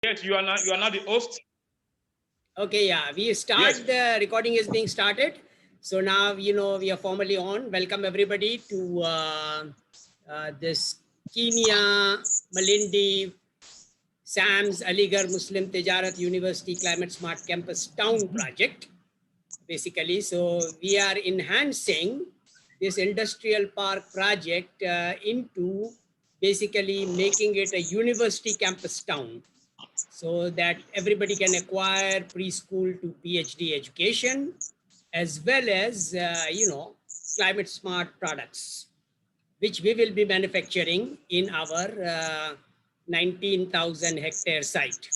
Yes, you are now the host. Okay, yeah, we start. Yes. The recording is being started. So now, we are formally on. Welcome everybody to this Kenya Malindi Sam's Aligarh Muslim Tijarat University Climate Smart Campus Town project. Basically, so we are enhancing this industrial park project into basically making it a university campus town, so that everybody can acquire preschool to PhD education, as well as, climate smart products, which we will be manufacturing in our 19,000 hectare site.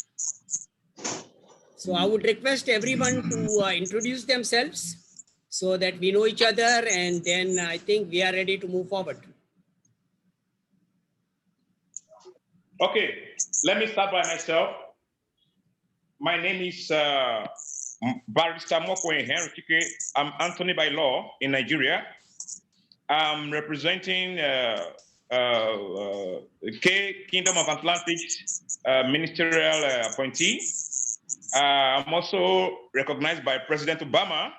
So I would request everyone to introduce themselves so that we know each other, and then I think we are ready to move forward. Okay, let me start by myself. My name is Barrister Mokwe Henry Chike. I'm Anthony by law in Nigeria. I'm representing K Kingdom of Atlantic's ministerial appointee. I'm also recognized by President Obama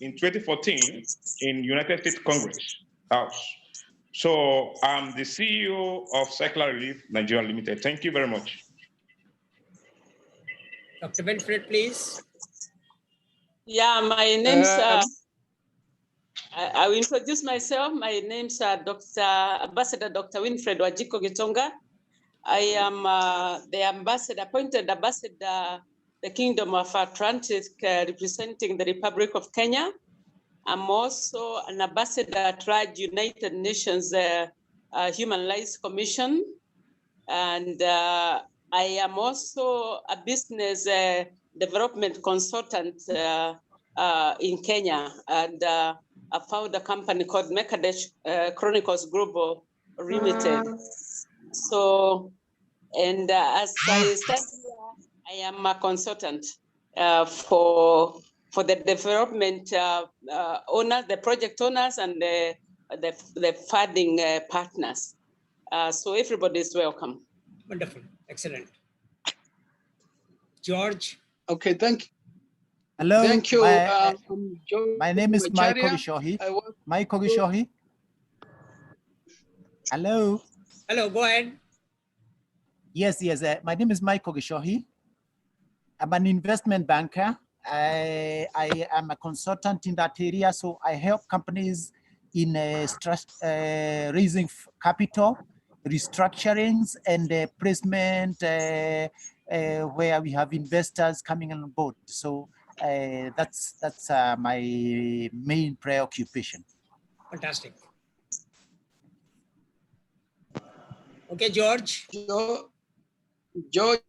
in 2014 in United States Congress House. So I'm the CEO of Secular Relief Nigeria Limited. Thank you very much. Dr. Winfred, please. Yeah, my name's, I will introduce myself. My name's Ambassador Dr. Winfred Wajiko Gitonga. I am the ambassador, appointed ambassador, the Kingdom of Atlantic, representing the Republic of Kenya. I'm also an ambassador at United Nations Human Rights Commission. And I am also a business development consultant in Kenya. And I found a company called Hectares Chronicles Global Limited. So, and as I stand here, I am a consultant for the development owners, the project owners, and the funding partners. So everybody is welcome. Wonderful, excellent. George. Okay, thank you. Hello. Thank you. My name is Michael Gishohi. Michael Gishohi. Hello. Hello, go ahead. Yes. My name is Michael Gishohi. I'm an investment banker. I am a consultant in that area, so I help companies in raising capital, restructurings, and placement where we have investors coming on board. So that's my main preoccupation. Fantastic. Okay, George. George,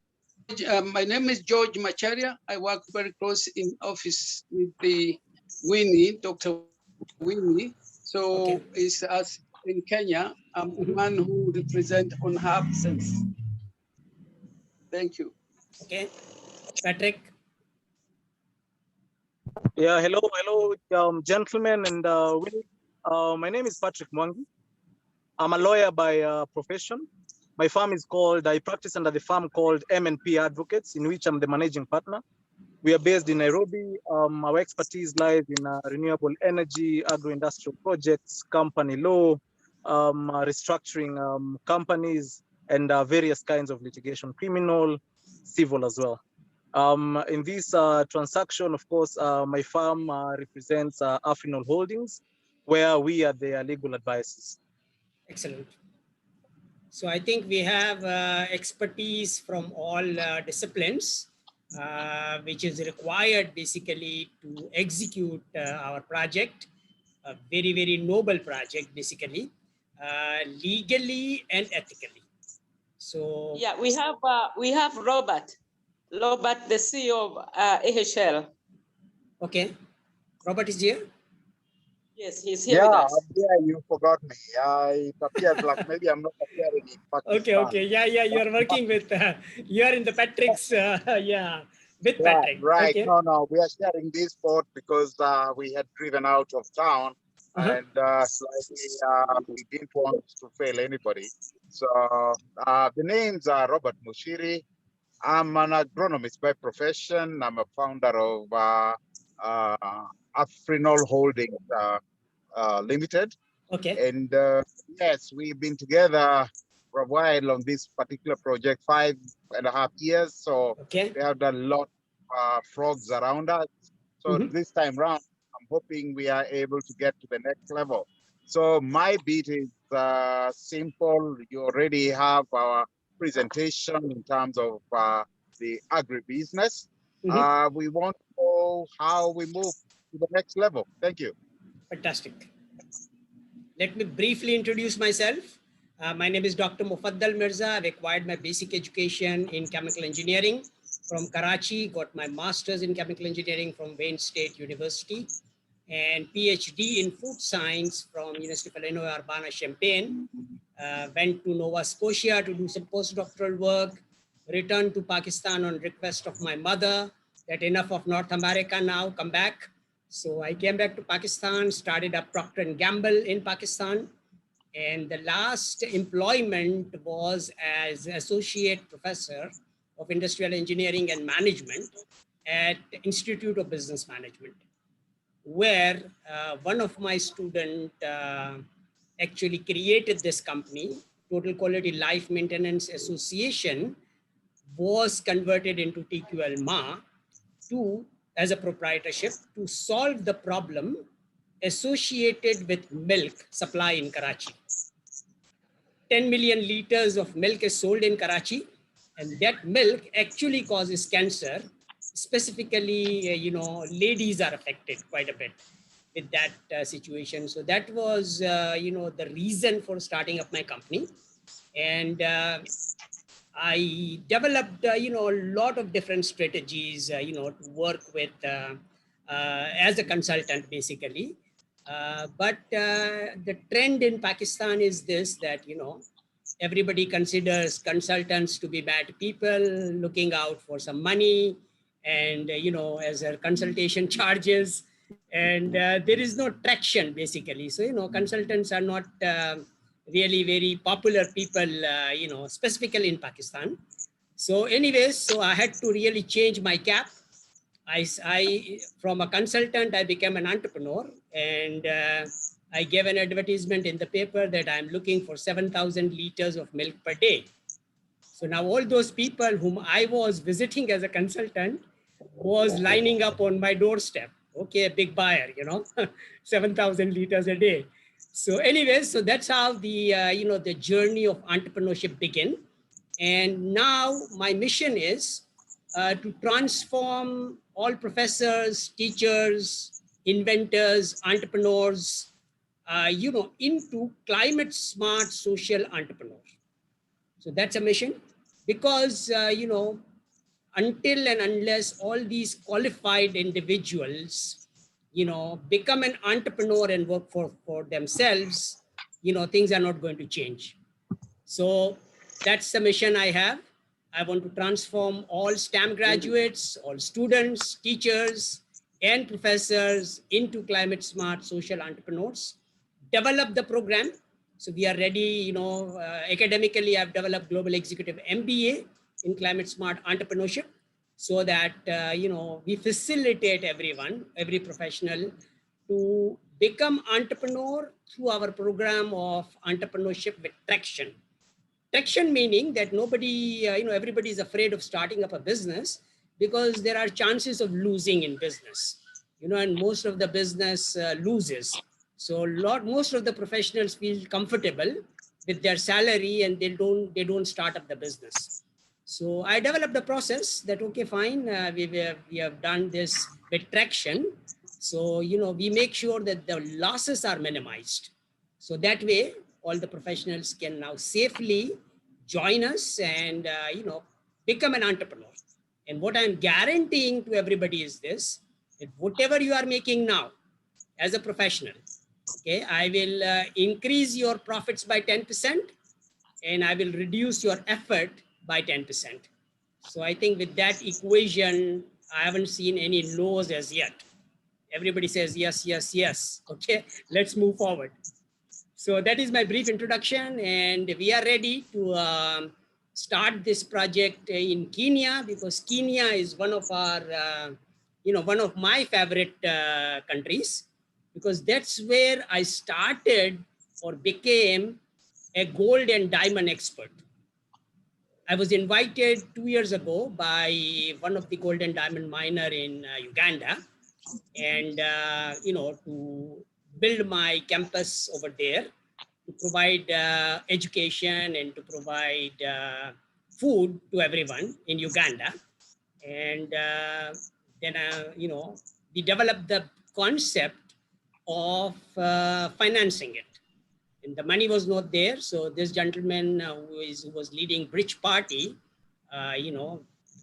my name is George Macharia. I work very close in office with the Winnie, Dr. Winnie. So okay. It's us in Kenya. I'm the man who represents on her absence. Thank you. Okay, Patrick. Yeah, hello, gentlemen, and my name is Patrick Mwangi. I'm a lawyer by profession. My firm is called, I practice under the firm called M&P Advocates, in which I'm the managing partner. We are based in Nairobi. Our expertise lies in renewable energy, agro-industrial projects, company law, restructuring companies, and various kinds of litigation, criminal, civil as well. In this transaction, of course, my firm represents Afronol Holdings, where we are their legal advisors. Excellent. So I think we have expertise from all disciplines, which is required basically to execute our project, a very, very noble project, basically, legally and ethically. So yeah, we have Robert, the CEO of AHL. Okay, Robert is here. Yes, he's here with us. Yeah, you forgot me. It appears like maybe I'm not appearing in Pakistan. Okay. Yeah, you are working with, you are in the Patrick's, with Patrick. Right, okay. No, we are sharing this spot because we had driven out of town and slightly we didn't want to fail anybody. So the names are Robert Mushiri I'm an agronomist by profession. I'm a founder of Afronol Holding Limited. Okay. And yes, we've been together for a while on this particular project, 5.5 years. So Okay. we have done a lot of frogs around us. So this time round, I'm hoping we are able to get to the next level. So my beat is simple. You already have our presentation in terms of the agribusiness. We want to know how we move to the next level. Thank you. Fantastic. Let me briefly introduce myself. My name is Dr. Mufaddal Mirza. I've acquired my basic education in chemical engineering from Karachi, got my master's in chemical engineering from Wayne State University, and PhD in food science from University of Illinois Urbana-Champaign. Went to Nova Scotia to do some postdoctoral work, returned to Pakistan on request of my mother that enough of North America now, come back. So I came back to Pakistan, started up Procter & Gamble in Pakistan. And the last employment was as associate professor of industrial engineering and management at the Institute of Business Management, where one of my students actually created this company, Total Quality Life Maintenance Association, was converted into TQL MA as a proprietorship to solve the problem associated with milk supply in Karachi. 10 million liters of milk is sold in Karachi, and that milk actually causes cancer. Specifically, ladies are affected quite a bit with that situation. So that was, the reason for starting up my company. And I developed, a lot of different strategies, to work with as a consultant, basically. But the trend in Pakistan is this, that, everybody considers consultants to be bad people looking out for some money and, as a consultation charges. And there is no traction, basically. So, consultants are not really very popular people, specifically in Pakistan. So anyways, so I had to really change my cap. I from a consultant, I became an entrepreneur, and I gave an advertisement in the paper that I'm looking for 7,000 liters of milk per day. So now all those people whom I was visiting as a consultant was lining up on my doorstep. Okay, a big buyer, 7,000 liters a day. So anyways, so that's how the, the journey of entrepreneurship began. And now my mission is to transform all professors, teachers, inventors, entrepreneurs, into climate smart social entrepreneurs. So that's a mission, because, until and unless all these qualified individuals, become an entrepreneur and work for themselves, things are not going to change. So that's the mission I have. I want to transform all STEM graduates, all students, teachers, and professors into climate smart social entrepreneurs, develop the program. So we are ready, academically, I've developed Global Executive MBA in climate smart entrepreneurship, so that, we facilitate everyone, every professional, to become entrepreneur through our program of entrepreneurship with traction. Traction meaning that nobody, everybody is afraid of starting up a business because there are chances of losing in business, and most of the business loses. So most of the professionals feel comfortable with their salary and they don't start up the business. So I developed a process that, okay, fine, we have done this with traction. So, we make sure that the losses are minimized. So that way, all the professionals can now safely join us and, become an entrepreneur. And what I'm guaranteeing to everybody is this, that whatever you are making now as a professional, okay, I will increase your profits by 10%, and I will reduce your effort by 10%. So I think with that equation, I haven't seen any no's as yet. Everybody says yes, yes, yes. Okay, let's move forward. So that is my brief introduction, and we are ready to start this project in Kenya, because Kenya is one of our, one of my favorite countries, because that's where I started or became a gold and diamond expert. I was invited 2 years ago by one of the gold and diamond miner in Uganda, and to build my campus over there, to provide education and to provide food to everyone in Uganda. And then we developed the concept of financing it. And the money was not there. So this gentleman who was leading Bridge Party,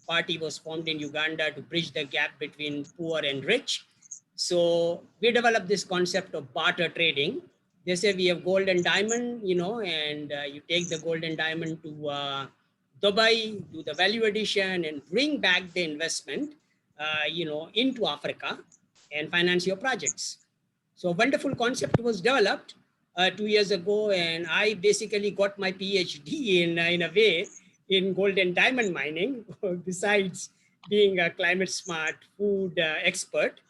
party was formed in Uganda to bridge the gap between poor and rich. So we developed this concept of barter trading. They say we have gold and diamond, and you take the gold and diamond to Dubai, do the value addition and bring back the investment, into Africa and finance your projects. So a wonderful concept was developed 2 years ago, and I basically got my PhD in a way in gold and diamond mining, besides being a climate smart food expert.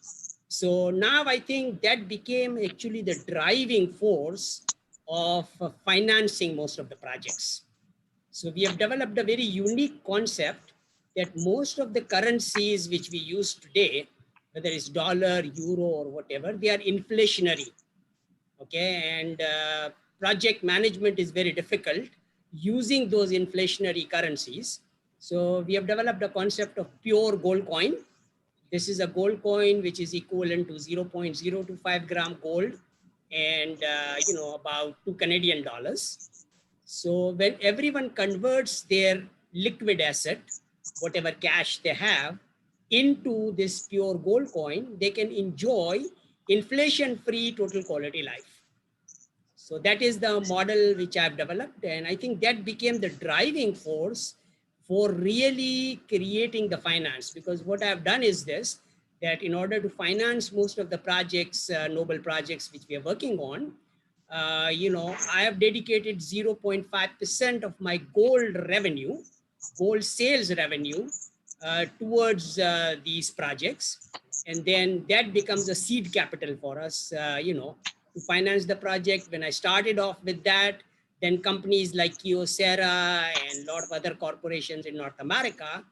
So now I think that became actually the driving force of financing most of the projects. So we have developed a very unique concept that most of the currencies which we use today, whether it's dollar, euro, or whatever, they are inflationary. Okay, and project management is very difficult using those inflationary currencies. So we have developed a concept of pure gold coin. This is a gold coin which is equivalent to 0.025 gram gold and about 2 Canadian dollars. So when everyone converts their liquid asset, whatever cash they have, into this pure gold coin, they can enjoy inflation-free total quality life. So that is the model which I've developed. And I think that became the driving force for really creating the finance. Because what I've done is this, that in order to finance most of the projects, noble projects which we are working on, I have dedicated 0.5% of my gold revenue, gold sales revenue, towards these projects. And then that becomes a seed capital for us, to finance the project. When I started off with that, then companies like Kyocera and a lot of other corporations in North America,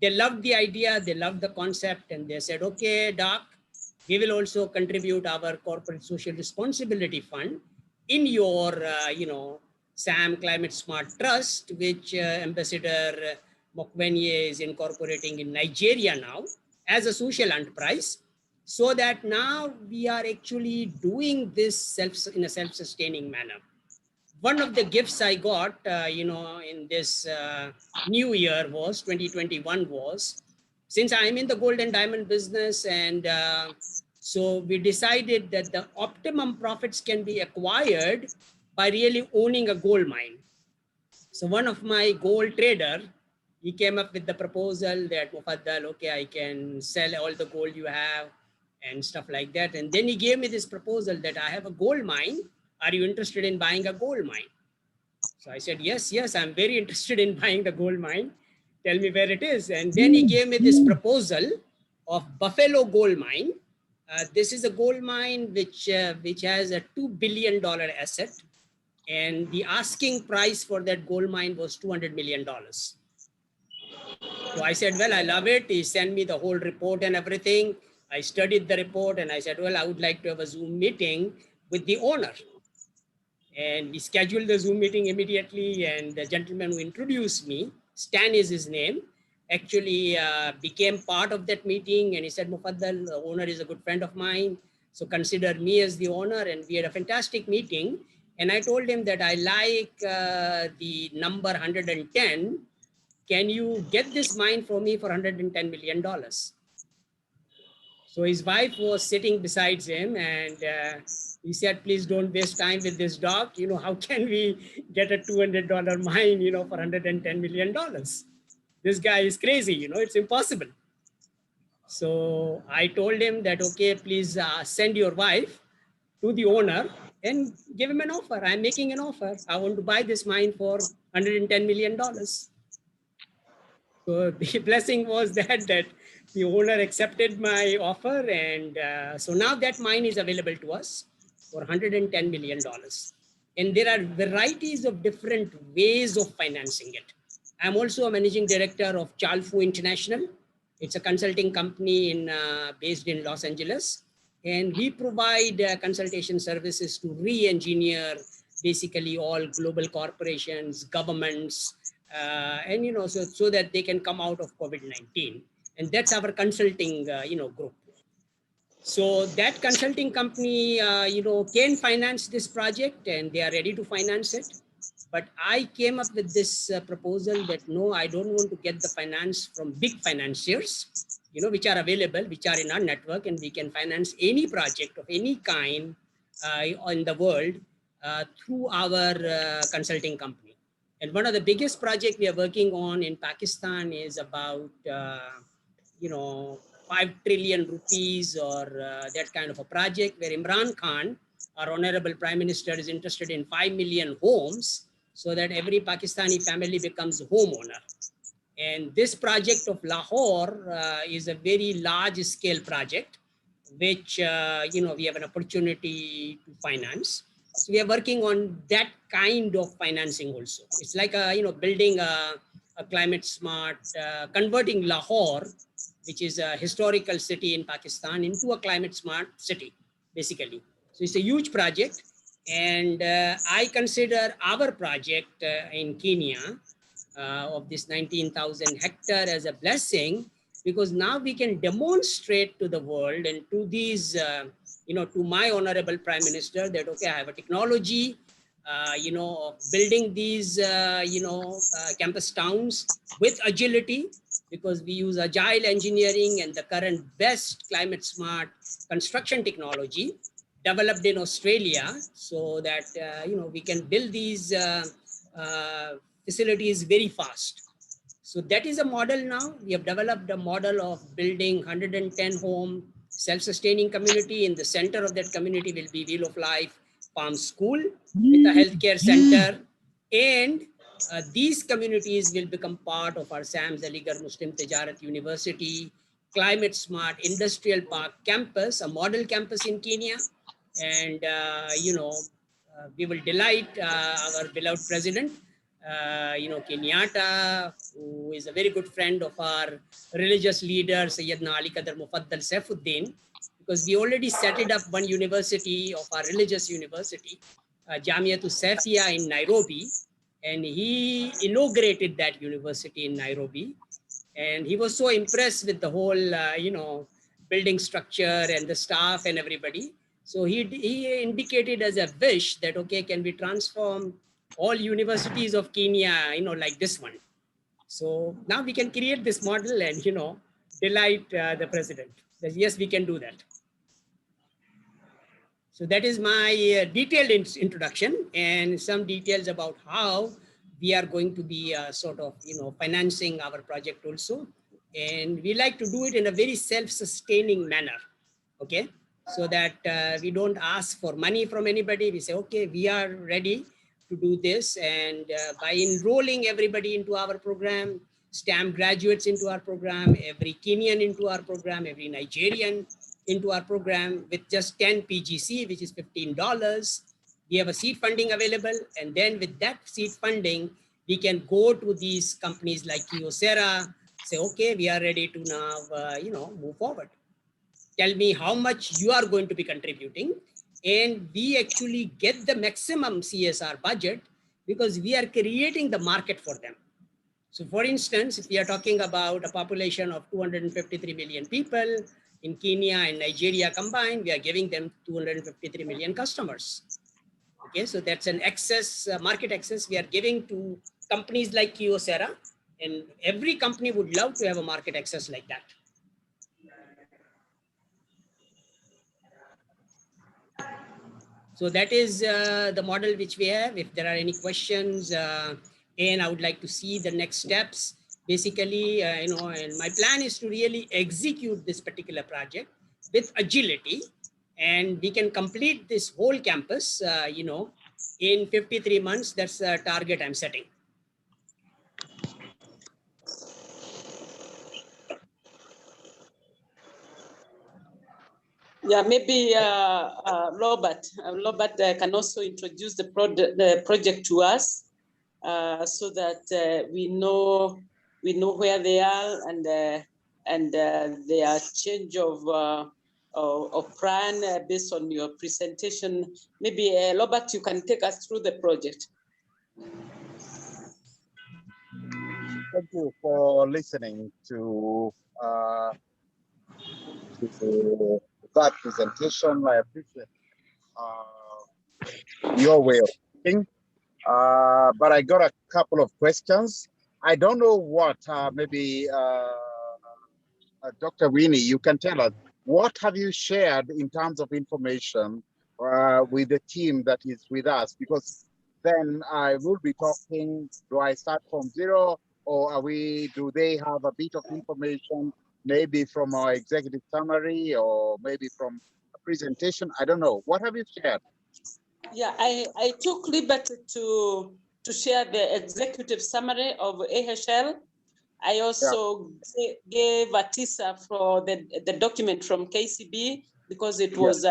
they loved the idea, they loved the concept, and they said, okay, Doc, we will also contribute our corporate social responsibility fund in your, SAM Climate Smart Trust, which Ambassador Mokwenye is incorporating in Nigeria now as a social enterprise, so that now we are actually doing this in a self-sustaining manner. One of the gifts I got, in this new year was 2021 was, since I'm in the gold and diamond business, and so we decided that the optimum profits can be acquired by really owning a gold mine. So one of my gold trader, he came up with the proposal that, Mufaddal, okay, I can sell all the gold you have and stuff like that. And then he gave me this proposal that I have a gold mine. Are you interested in buying a gold mine? So I said, yes, I'm very interested in buying the gold mine. Tell me where it is. And then he gave me this proposal of Buffalo Gold Mine. This is a gold mine which has a $2 billion asset. And the asking price for that gold mine was $200 million. So I said, well, I love it. He sent me the whole report and everything. I studied the report and I said, well, I would like to have a Zoom meeting with the owner. And we scheduled the Zoom meeting immediately. And the gentleman who introduced me, Stan is his name, actually became part of that meeting. And he said, Mufaddal, the owner is a good friend of mine, so consider me as the owner. And we had a fantastic meeting. And I told him that I like the number 110. Can you get this mine for me for $110 million? So his wife was sitting beside him, and he said, please don't waste time with this dog. How can we get a $200 mine, for $110 million? This guy is crazy, it's impossible. So I told him that, okay, please send your wife to the owner and give him an offer. I'm making an offer. I want to buy this mine for $110 million. So the blessing was that the owner accepted my offer, and so now that mine is available to us for $110 million. And there are varieties of different ways of financing it. I'm also a managing director of Chalfu International. It's a consulting company based in Los Angeles. And we provide consultation services to re-engineer basically all global corporations, governments, and so that they can come out of COVID-19. And that's our consulting group. So that consulting company can finance this project, and they are ready to finance it. But I came up with this proposal that no, I don't want to get the finance from big financiers, which are available, which are in our network, and we can finance any project of any kind in the world through our consulting company. And one of the biggest projects we are working on in Pakistan is about, 5 trillion rupees or that kind of a project, where Imran Khan, our Honorable Prime Minister, is interested in 5 million homes so that every Pakistani family becomes a homeowner. And this project of Lahore is a very large scale project, which, we have an opportunity to finance. So we are working on that kind of financing also. It's like, building a climate smart, converting Lahore, which is a historical city in Pakistan, into a climate smart city, basically. So it's a huge project. And I consider our project in Kenya of this 19,000 hectare as a blessing, because now we can demonstrate to the world and to these, to my Honorable Prime Minister that, okay, I have a technology, of building these, campus towns with agility, because we use agile engineering and the current best climate smart construction technology developed in Australia, so that, we can build these facilities very fast. So that is a model now. We have developed a model of building 110 home self-sustaining community. In the center of that community will be Wheel of Life Farm School with a healthcare center. And these communities will become part of our Sams Aligarh Muslim Tijarat University Climate Smart Industrial Park campus, a model campus in Kenya. And, we will delight our beloved president, Kenyatta, who is a very good friend of our religious leader, Sayyidina Ali Qadar Mufaddal Saifuddin, because we already set it up one university of our religious university, Jamiatul Saifia in Nairobi, and he inaugurated that university in Nairobi. And he was so impressed with the whole, building structure and the staff and everybody. So he indicated as a wish that, okay, can we transform all universities of Kenya, like this one? So now we can create this model and, delight the president. That yes, we can do that. So that is my detailed introduction and some details about how we are going to be sort of, financing our project also. And we like to do it in a very self-sustaining manner, okay? So that we don't ask for money from anybody. We say, okay, we are ready to do this. And by enrolling everybody into our program, STEM graduates into our program, every Kenyan into our program, every Nigerian into our program with just 10 PGC, which is $15. We have a seed funding available. And then with that seed funding, we can go to these companies like Kyocera, say, okay, we are ready to now, move forward. Tell me how much you are going to be contributing. And we actually get the maximum CSR budget because we are creating the market for them. So for instance, if we are talking about a population of 253 million people in Kenya and Nigeria combined, we are giving them 253 million customers. Okay, so that's an excess, market access we are giving to companies like Kyocera, and every company would love to have a market access like that. So that is the model which we have. If there are any questions, and I would like to see the next steps. Basically, and my plan is to really execute this particular project with agility, and we can complete this whole campus, in 53 months. That's the target I'm setting. Yeah, maybe Robert can also introduce the project to us, so that we know where they are and their change of plan based on your presentation. Maybe Robert, you can take us through the project. Thank you for listening to that presentation. I appreciate your way of thinking. But I got a couple of questions. I don't know what, maybe Dr. Winnie, you can tell us, what have you shared in terms of information with the team that is with us? Because then I will be talking, do I start from zero, or do they have a bit of information, maybe from our executive summary or maybe from a presentation? I don't know. What have you shared? Yeah, I took liberty to share the executive summary of AHL. I also gave a teaser for the document from KCB because it was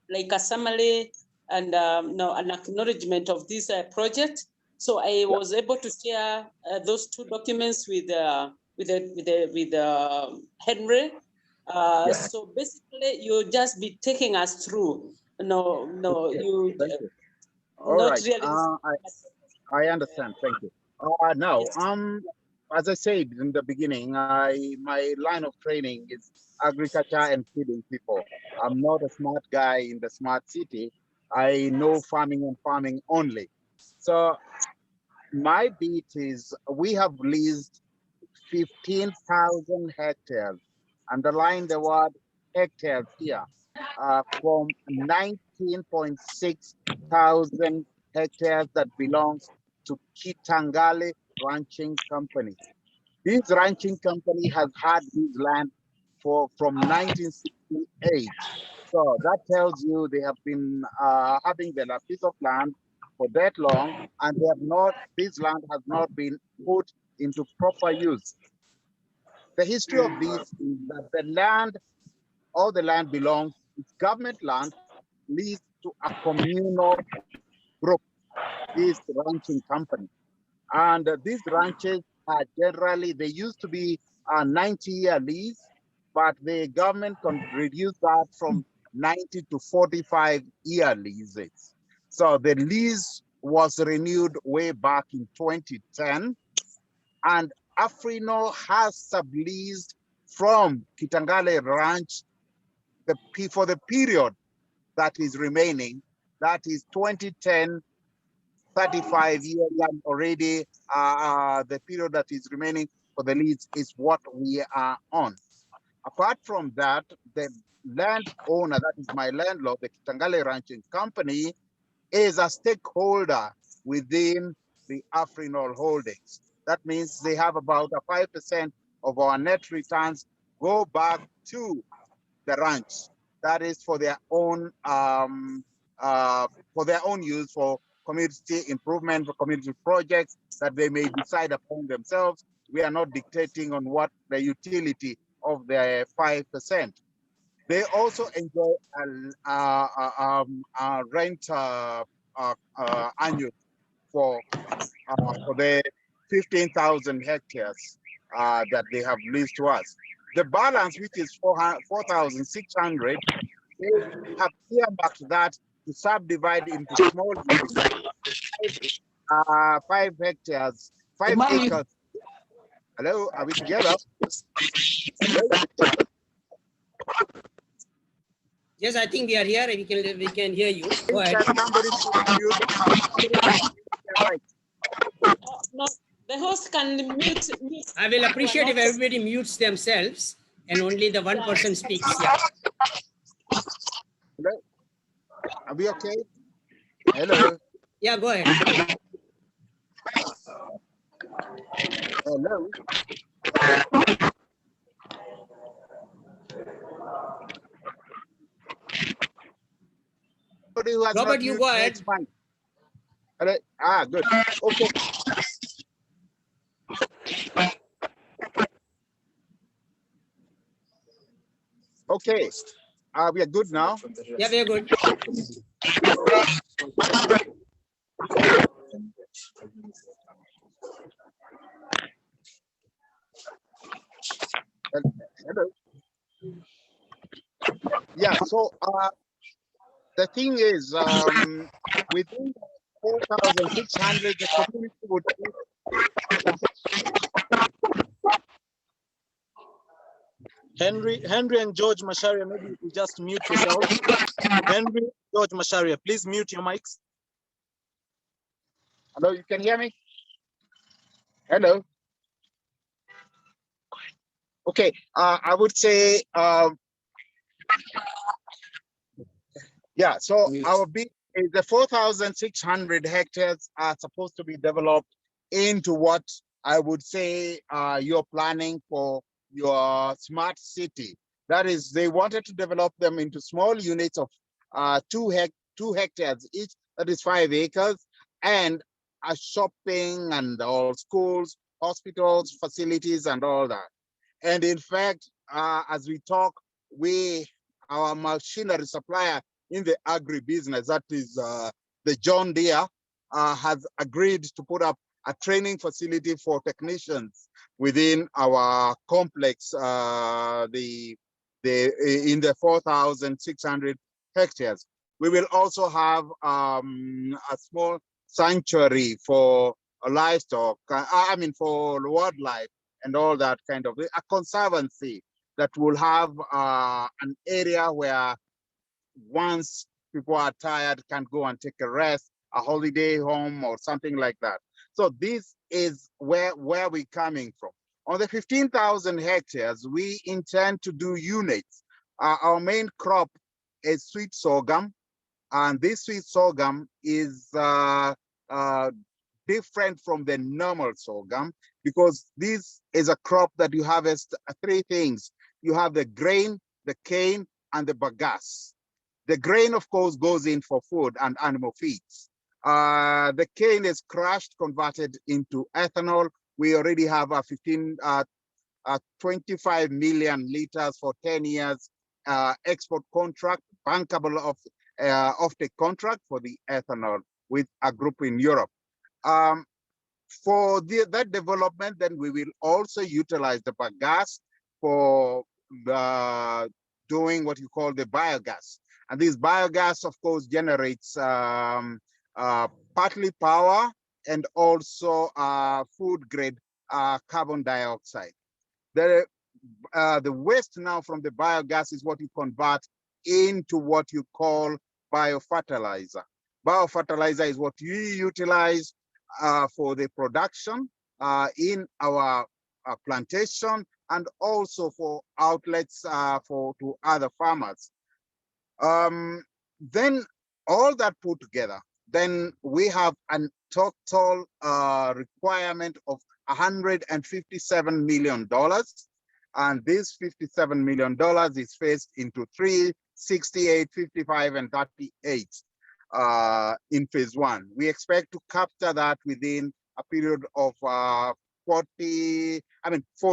like a summary and an acknowledgement of this project. So I was able to share those two documents with Henry. So basically, you'll just be taking us through. You Thank you. All not right. really. I understand. Thank you. Now, as I said in the beginning, my line of training is agriculture and feeding people. I'm not a smart guy in the smart city. I know farming and farming only. So my beat is we have leased 15,000 hectares. Underline the word hectares here. From 19.6 thousand hectares that belongs to Kitangale Ranching Company. This ranching company has had this land from 1968. So that tells you they have been having the piece of land for that long, and this land has not been put into proper use. The history of this is that all the land belongs, it's government land leased to a communal group, this ranching company. And these ranches are generally, they used to be a 90-year lease, but the government can reduce that from 90 to 45-year leases. So the lease was renewed way back in 2010, and Afronol has subleased from Kitangale Ranch for the period that is remaining, that is 2010, 35 years, and already the period that is remaining for the lease is what we are on. Apart from that, the landowner, that is my landlord, the Kitangale Ranching Company, is a stakeholder within the Afronol Holdings. That means they have about a 5% of our net returns go back to the ranch. That is for their own use, for community improvement, for community projects that they may decide upon themselves. We are not dictating on what the utility of the 5%. They also enjoy a rent annual for the 15,000 hectares that they have leased to us. The balance, which is 4,600, they have earmarked that to subdivide into small units, 5 hectares, 5 acres. Hello, are we together? Hello? Yes, I think we are here. We can hear you. Go ahead. No, the host can mute. I will appreciate if everybody mutes themselves and only the one person speaks. Yeah. Hello? Are we okay? Hello? Yeah, go ahead. Hello? Robert, you go ahead. Hello? Good. Okay. Okay. We are good now. Yeah, we are good. Hello. Yeah, so the thing is, within 4,600, the community would. Henry and George Masharia, maybe you just mute yourself. Henry, George Masharia, please mute your mics. Hello, you can hear me? Hello. Okay, I would say, yeah, so our big, the 4,600 hectares are supposed to be developed into what I would say you're planning for your smart city. That is, they wanted to develop them into small units of 2 hectares each, that is 5 acres, and a shopping and all schools, hospitals, facilities, and all that. And in fact, as we talk, our machinery supplier in the agribusiness, that is the John Deere, has agreed to put up a training facility for technicians within our complex, in the 4,600 hectares. We will also have a small sanctuary for livestock, for wildlife and all that kind of, a conservancy that will have an area where once people are tired, can go and take a rest, a holiday home or something like that. So this is where we're coming from. On the 15,000 hectares, we intend to do units. Our main crop is sweet sorghum, and this sweet sorghum is different from the normal sorghum because this is a crop that you harvest 3 things. You have the grain, the cane, and the bagasse. The grain, of course, goes in for food and animal feeds. The cane is crushed, converted into ethanol. We already have a 25 million liters for 10 years export contract, bankable of the contract for the ethanol with a group in Europe. For that development, then we will also utilize the bagasse for doing what you call the biogas. And this biogas, of course, generates partly power and also food grade carbon dioxide. The waste now from the biogas is what you convert into what you call biofertilizer. Biofertilizer is what you utilize for the production in our plantation and also for outlets to other farmers. Then all that put together, then we have a total requirement of $157 million. And this $57 million is phased into 3, 68, 55, and 38 in phase 1. We expect to capture that within a period of 4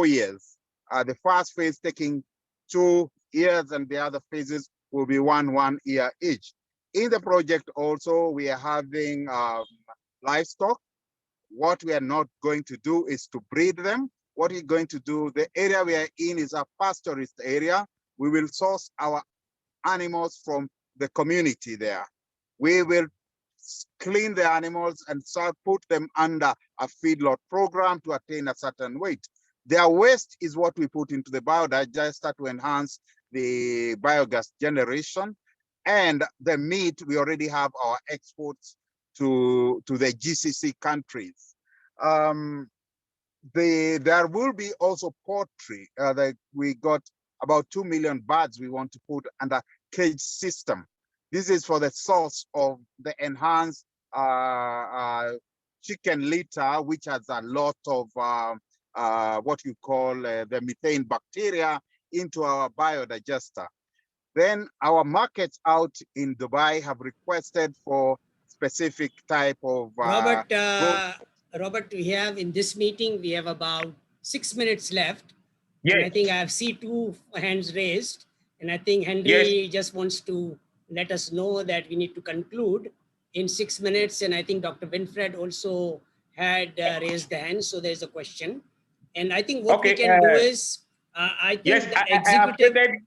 years. The first phase taking 2 years and the other phases will be 1 year each. In the project also, we are having livestock. What we are not going to do is to breed them. What we're going to do, the area we are in is a pastoralist area. We will source our animals from the community there. We will clean the animals and put them under a feedlot program to attain a certain weight. Their waste is what we put into the biodigester to enhance the biogas generation. And the meat, we already have our exports to the GCC countries. There will be also poultry. That we got about 2 million birds we want to put under cage system. This is for the source of the enhanced chicken litter, which has a lot of what you call the methane bacteria into our biodigester. Then our markets out in Dubai have requested for specific type of Robert, we have in this meeting, we have about 6 minutes left. Yes. And I think I have 2 hands raised. And I think Henry just wants to let us know that we need to conclude in 6 minutes. And I think Dr. Winfred also had raised the hand. So there's a question. And I think what we can do is, I think yes, the I have created,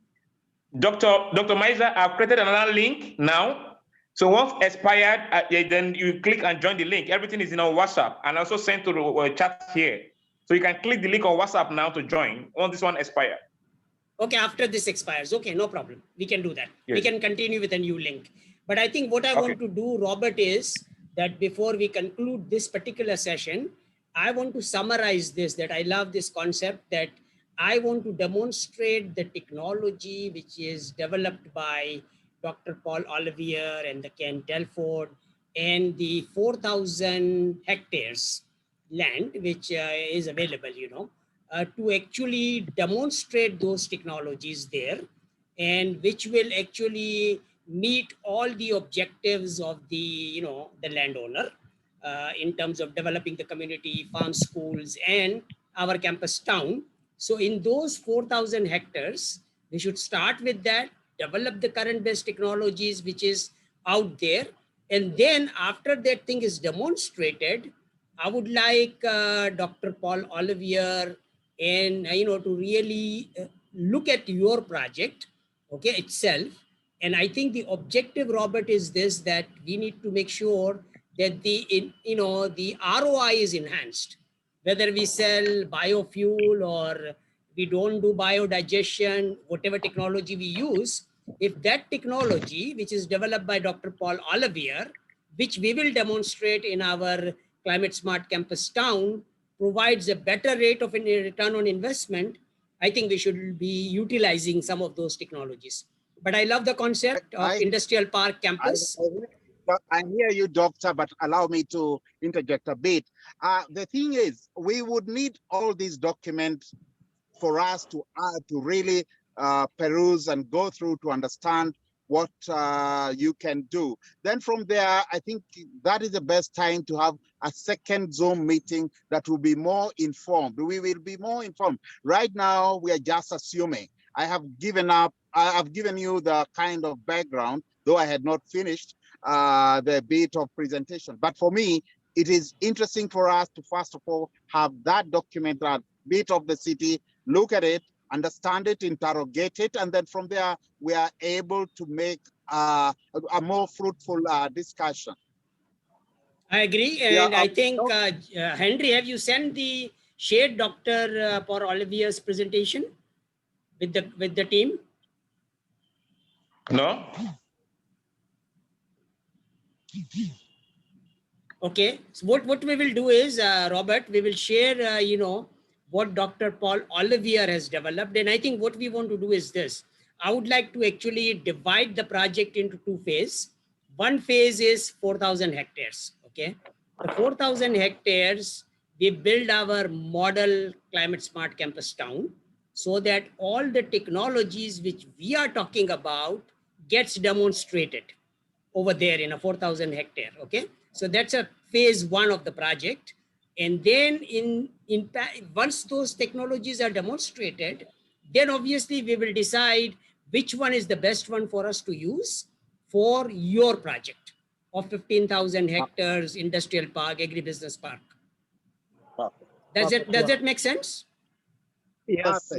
Dr. Maiza, I've created another link now. So once expired, then you click and join the link. Everything is in our WhatsApp and also sent to the chat here. So you can click the link on WhatsApp now to join once this one expired. Okay, after this expires. Okay, no problem. We can do that. Yes. We can continue with a new link. But I think what I want to do, Robert, is that before we conclude this particular session, I want to summarize this, that I love this concept, that I want to demonstrate the technology which is developed by Dr. Paul Olivier and the Ken Telford and the 4,000 hectares land which is available, to actually demonstrate those technologies there, and which will actually meet all the objectives of the the landowner in terms of developing the community, farm, schools, and our campus town. So in those 4,000 hectares, we should start with that, develop the current best technologies which is out there, and then after that thing is demonstrated, I would like Dr. Paul Olivier and to really look at your project, okay, itself. And I think the objective, Robert, is this, that we need to make sure that the ROI is enhanced, whether we sell biofuel or we don't do biodigestion, whatever technology we use. If that technology, which is developed by Dr. Paul Olivier, which we will demonstrate in our Climate Smart Campus Town, provides a better rate of return on investment, I think we should be utilizing some of those technologies. But I love the concept of industrial park campus. I hear you, doctor, but allow me to interject a bit. The thing is, we would need all these documents for us to really peruse and go through to understand what you can do. Then from there, I think that is the best time to have a second Zoom meeting that will be more informed. We will be more informed. Right now, we are just assuming. I have given you the kind of background, though I had not finished the bit of presentation. But for me, it is interesting for us to, first of all, have that document, that bit of the city, look at it, understand it, interrogate it, and then from there, we are able to make a more fruitful discussion. I agree. And I think, Henry, have you sent the shared Dr. Paul Olivier's presentation with the team? No. Okay. So what we will do is, Robert, we will share, what Dr. Paul Olivier has developed. And I think what we want to do is this. I would like to actually divide the project into two phases. One phase is 4,000 hectares. Okay. The 4,000 hectares, we build our model Climate Smart Campus Town so that all the technologies which we are talking about gets demonstrated over there in a 4,000 hectare. Okay. So that's a phase one of the project. And then once those technologies are demonstrated, then obviously we will decide which one is the best one for us to use for your project of 15,000 hectares industrial park, agribusiness park. Does that make sense? Yes.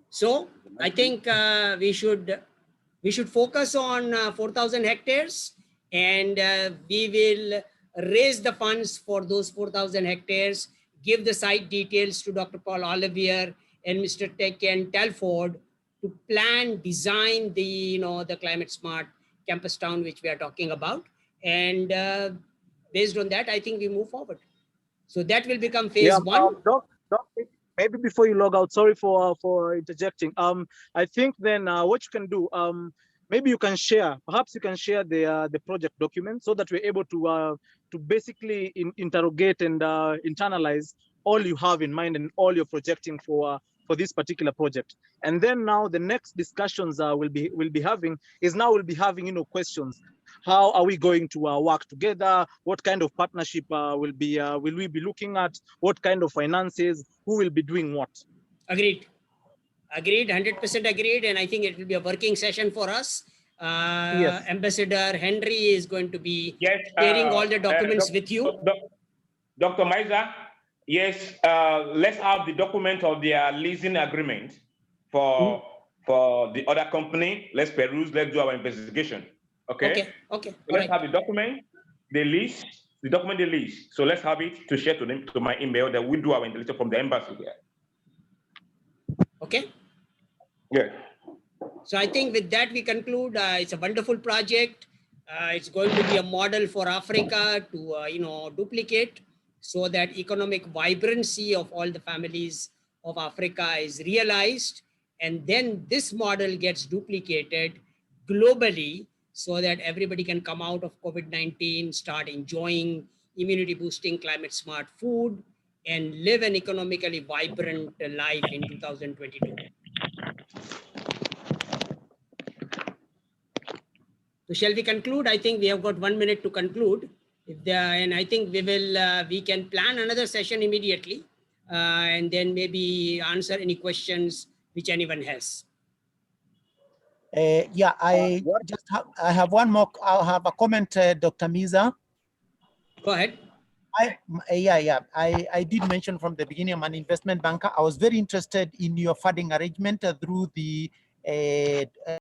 So I think we should focus on 4,000 hectares, and we will raise the funds for those 4,000 hectares, give the site details to Dr. Paul Olivier and Mr. Ken Telford to plan, design the Climate Smart Campus Town which we are talking about, and based on that, I think we move forward. So that will become phase one. Maybe before you log out, sorry for interjecting. I think then what you can do, maybe you can share, perhaps you can share the project document so that we're able to basically interrogate and internalize all you have in mind and all you're projecting for this particular project. And then now the next discussions we'll be having questions. How are we going to work together? What kind of partnership will we be looking at? What kind of finances? Who will be doing what? Agreed. Agreed, 100% agreed. And I think it will be a working session for us. Yes. Ambassador Henry is going to be Yes, sharing all the documents with you. Dr. Maiza, yes, let's have the document of their leasing agreement for the other company. Let's peruse, let's do our investigation. Okay? Okay. So let's have the document, the lease, the document, the lease. So let's have it to share to them, to my email, that we do our investigation from the embassy here. Okay. Yeah. So I think with that we conclude. It's a wonderful project. It's going to be a model for Africa to duplicate, so that economic vibrancy of all the families of Africa is realized, and then this model gets duplicated globally, so that everybody can come out of COVID-19, start enjoying immunity boosting climate smart food, and live an economically vibrant life in 2022. So shall we conclude? I think we have got 1 minute to conclude. And I think we can plan another session immediately, and then maybe answer any questions which anyone has. Yeah, I have one more. I'll have a comment, Dr. Miza. Go ahead. I did mention from the beginning I'm an investment banker. I was very interested in your funding arrangement through the